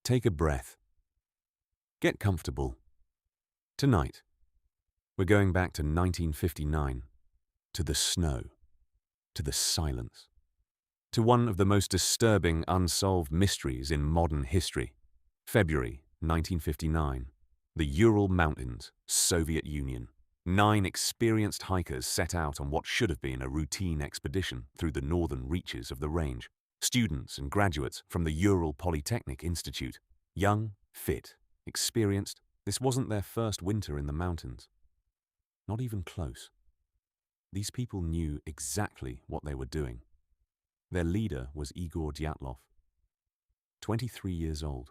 Take a breath. Get comfortable. Tonight, we're going back to 1959, to the snow, to the silence, to one of the most disturbing unsolved mysteries in modern history. February 1959, the Ural Mountains, Soviet Union. 9 experienced hikers set out on what should have been a routine expedition through the northern reaches of the range. Students and graduates from the Ural Polytechnic Institute. Young, fit, experienced, this wasn't their first winter in the mountains. Not even close. These people knew exactly what they were doing. Their leader was Igor Dyatlov, 23 years old,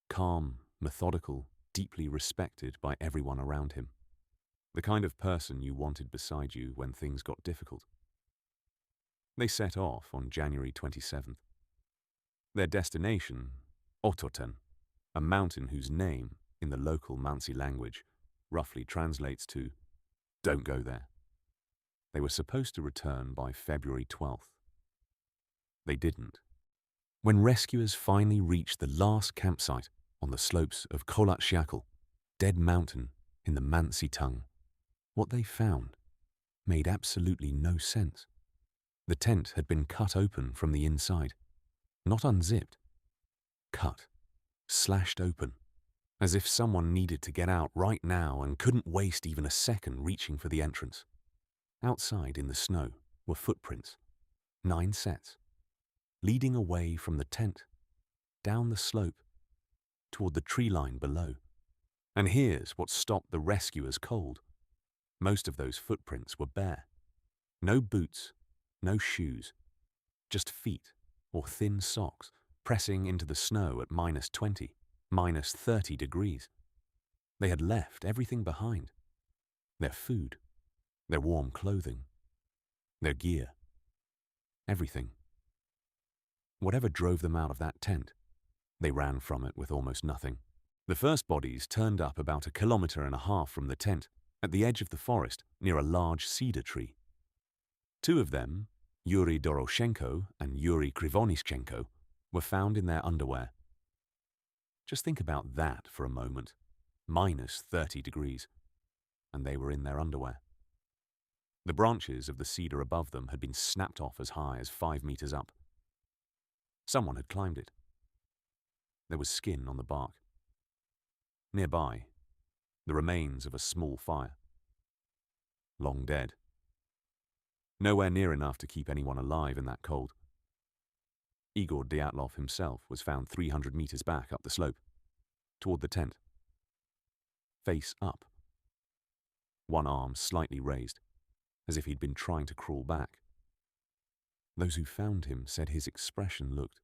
calm, methodical, deeply respected by everyone around him. The kind of person you wanted beside you when things got difficult. They set off on January 27th. Their destination, Ototen, a mountain whose name, in the local Mansi language, roughly translates to, "Don't go there." They were supposed to return by February 12th. They didn't. When rescuers finally reached the last campsite on the slopes of Kholat Syakhl, Dead Mountain in the Mansi tongue, what they found made absolutely no sense. The tent had been cut open from the inside, not unzipped. Cut, slashed open, as if someone needed to get out right now and couldn't waste even a second reaching for the entrance. Outside in the snow were footprints, 9 sets, leading away from the tent, down the slope, toward the tree line below. And here's what stopped the rescuers cold. Most of those footprints were bare. No boots, no shoes, just feet or thin socks pressing into the snow at -20, -30 degrees. They had left everything behind. Their food, their warm clothing, their gear, everything. Whatever drove them out of that tent, they ran from it with almost nothing. The first bodies turned up about 1.5 kilometers from the tent, at the edge of the forest near a large cedar tree. 2 of them, Yuri Doroshenko and Yuri Krivonischenko, were found in their underwear. Just think about that for a moment. -30 degrees, and they were in their underwear. The branches of the cedar above them had been snapped off as high as 5 meters up. Someone had climbed it. There was skin on the bark. Nearby, the remains of a small fire. Long dead. Nowhere near enough to keep anyone alive in that cold. Igor Dyatlov himself was found 300 meters back up the slope, toward the tent. Face up. One arm slightly raised, as if he'd been trying to crawl back. Those who found him said his expression looked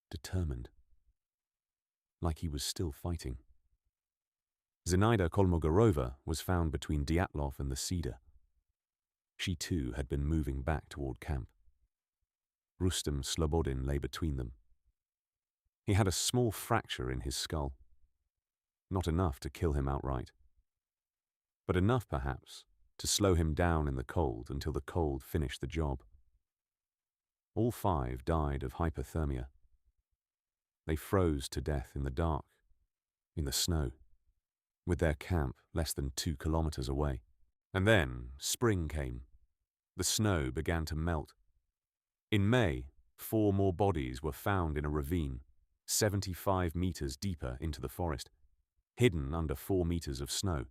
determined, like he was still fighting. Zinaida Kolmogorova was found between Dyatlov and the cedar. She too had been moving back toward camp. Rustem Slobodin lay between them. He had a small fracture in his skull. Not enough to kill him outright, but enough perhaps to slow him down in the cold until the cold finished the job. All 5 died of hypothermia. They froze to death in the dark, in the snow, with their camp less than 2 kilometers away. And then spring came. The snow began to melt. In May, 4 more bodies were found in a ravine, 75 meters deeper into the forest, hidden under 4 meters of snow.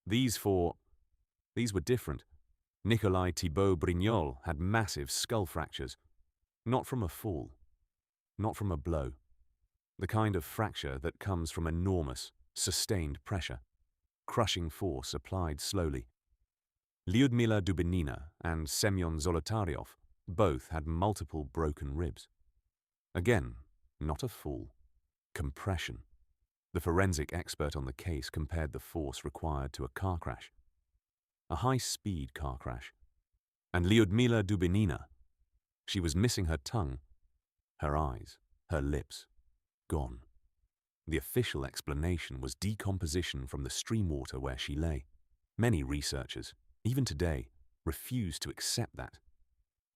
These were different. Nikolai Thibault Brignol had massive skull fractures, not from a fall, not from a blow, the kind of fracture that comes from enormous, sustained pressure, crushing force applied slowly. Lyudmila Dubinina and Semyon Zolotaryov both had multiple broken ribs. Again, not a fall, compression. The forensic expert on the case compared the force required to a car crash, a high-speed car crash. And Lyudmila Dubinina, she was missing her tongue, her eyes, her lips, gone. The official explanation was decomposition from the stream water where she lay. Many researchers, even today, refused to accept that.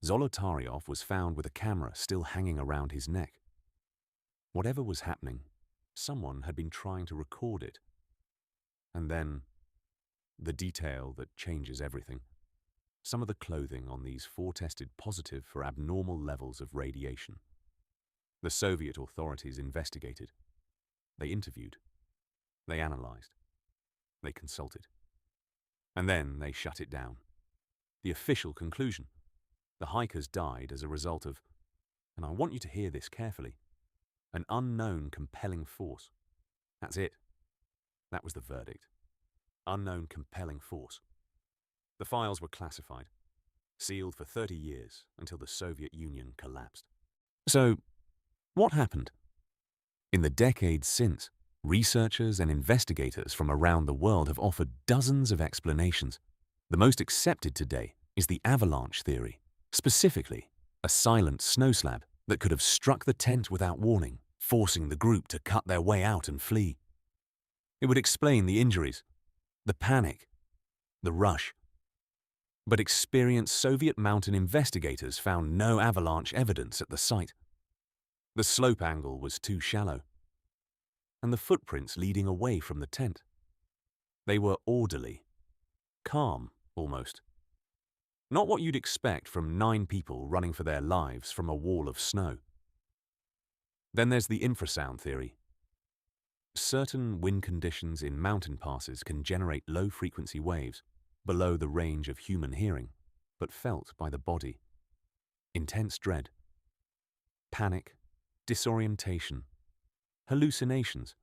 Zolotaryov was found with a camera still hanging around his neck. Whatever was happening, someone had been trying to record it. And then, the detail that changes everything. Some of the clothing on these four tested positive for abnormal levels of radiation. The Soviet authorities investigated. They interviewed. They analyzed. They consulted. And then they shut it down. The official conclusion: the hikers died as a result of, and I want you to hear this carefully, an unknown compelling force. That's it. That was the verdict. Unknown compelling force. The files were classified, sealed for 30 years until the Soviet Union collapsed. So, what happened? In the decades since, researchers and investigators from around the world have offered dozens of explanations. The most accepted today is the avalanche theory, specifically a silent snow slab that could have struck the tent without warning, forcing the group to cut their way out and flee. It would explain the injuries, the panic, the rush. But experienced Soviet mountain investigators found no avalanche evidence at the site. The slope angle was too shallow, and the footprints leading away from the tent. They were orderly, calm almost. Not what you'd expect from 9 people running for their lives from a wall of snow. Then there's the infrasound theory. Certain wind conditions in mountain passes can generate low-frequency waves below the range of human hearing, but felt by the body. Intense dread, panic, disorientation, hallucinations.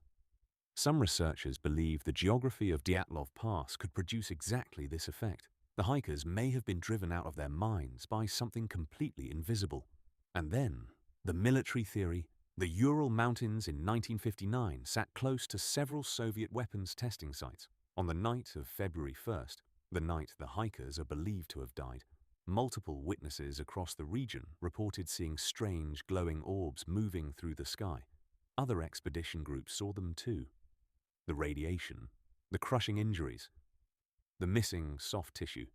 Some researchers believe the geography of Dyatlov Pass could produce exactly this effect. The hikers may have been driven out of their minds by something completely invisible. And then, the military theory. The Ural Mountains in 1959 sat close to several Soviet weapons testing sites. On the night of February 1st, the night the hikers are believed to have died, multiple witnesses across the region reported seeing strange glowing orbs moving through the sky. Other expedition groups saw them too. The radiation, the crushing injuries, the missing soft tissue.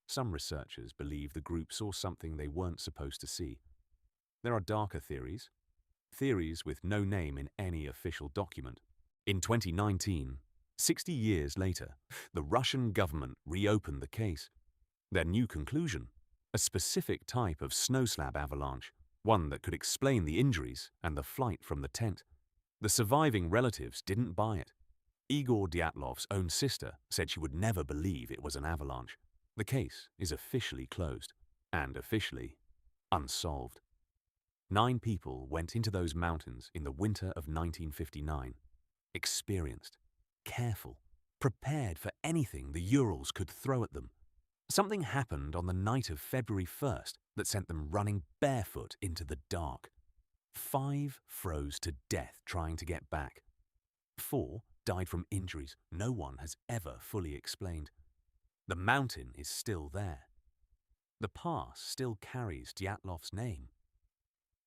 Some researchers believe the group saw something they weren't supposed to see. There are darker theories with no name in any official document. In 2019, 60 years later, the Russian government reopened the case. Their new conclusion: a specific type of snow slab avalanche, one that could explain the injuries and the flight from the tent. The surviving relatives didn't buy it. Igor Dyatlov's own sister said she would never believe it was an avalanche. The case is officially closed, and officially unsolved. 9 people went into those mountains in the winter of 1959, experienced, careful, prepared for anything the Urals could throw at them. Something happened on the night of February 1st that sent them running barefoot into the dark. 5 froze to death trying to get back. 4 died from injuries no one has ever fully explained. The mountain is still there. The pass still carries Dyatlov's name.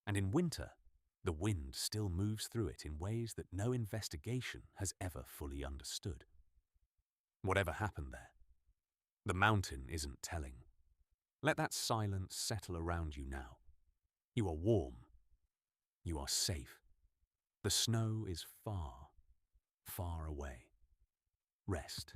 And in winter, the wind still moves through it in ways that no investigation has ever fully understood. Whatever happened there, the mountain isn't telling. Let that silence settle around you now. You are warm. You are safe. The snow is far, far away. Rest.